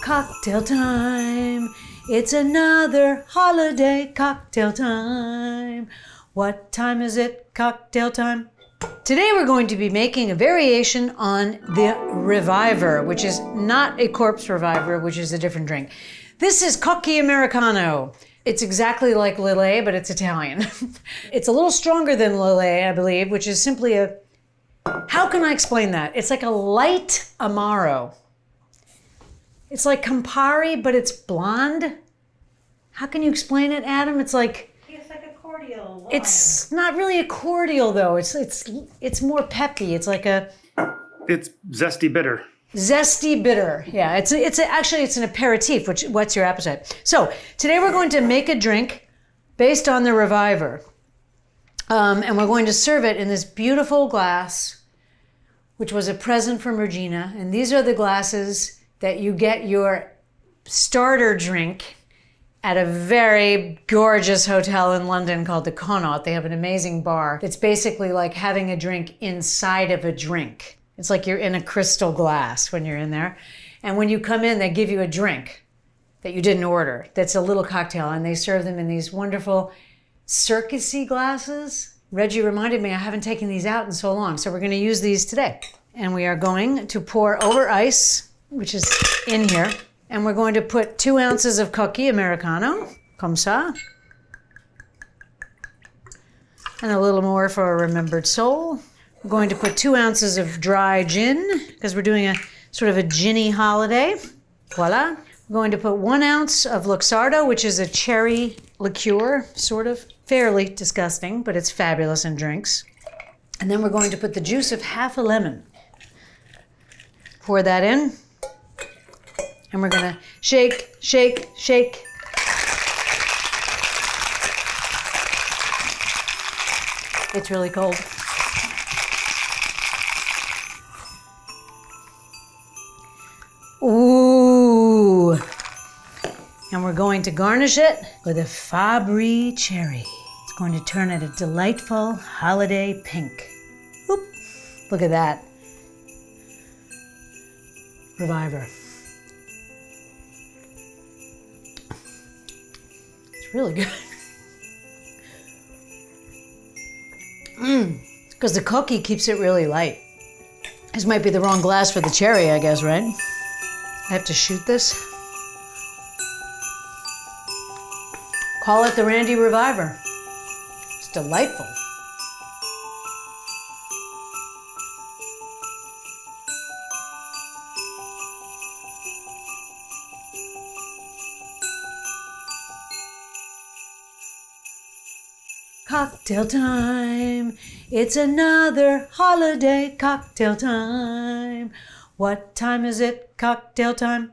Cocktail time. It's another holiday cocktail time. What time is it? Cocktail time. Today we're going to be making a variation on the reviver, which is not a corpse reviver, which is a different drink. This is COCCHI Americano. It's exactly like Lillet, but it's Italian. It's a little stronger than Lillet, I believe, which is simply a, how can I explain that? It's like a light Amaro. It's like Campari, but it's blonde. How can you explain it, Adam? It's like a cordial wine. It's not really a cordial though. It's more peppy. It's like a. It's zesty bitter. Zesty bitter. Yeah. Actually it's an aperitif, which whets your appetite. So today we're going to make a drink based on the reviver, and we're going to serve it in this beautiful glass, which was a present from Regina. And these are the glasses that you get your starter drink at a very gorgeous hotel in London called the Connaught. They have an amazing bar. It's basically like having a drink inside of a drink. It's like you're in a crystal glass when you're in there. And when you come in, they give you a drink that you didn't order. That's a little cocktail, and they serve them in these wonderful circusy glasses. Reggie reminded me I haven't taken these out in so long, so we're gonna use these today. And we are going to pour over ice, which is in here. And we're going to put 2 ounces of COCCHI Americano, comme ça. And a little more for a remembered soul. We're going to put 2 ounces of dry gin, because we're doing a sort of a ginny holiday. Voila. We're going to put 1 ounce of LUXARDO, which is a cherry liqueur, sort of. Fairly disgusting, but it's fabulous in drinks. And then we're going to put the juice of half a lemon. Pour that in. And we're gonna shake, shake, shake. It's really cold. Ooh. And we're going to garnish it with a FABBRI cherry. It's going to turn it a delightful holiday pink. Oop. Look at that. Reviver. Really good. Because the COCCHI keeps it really light. This might be the wrong glass for the cherry, I guess, right? I have to shoot this. Call it the Randy Reviver. It's delightful. Cocktail time. It's another holiday cocktail time. What time is it? Cocktail time.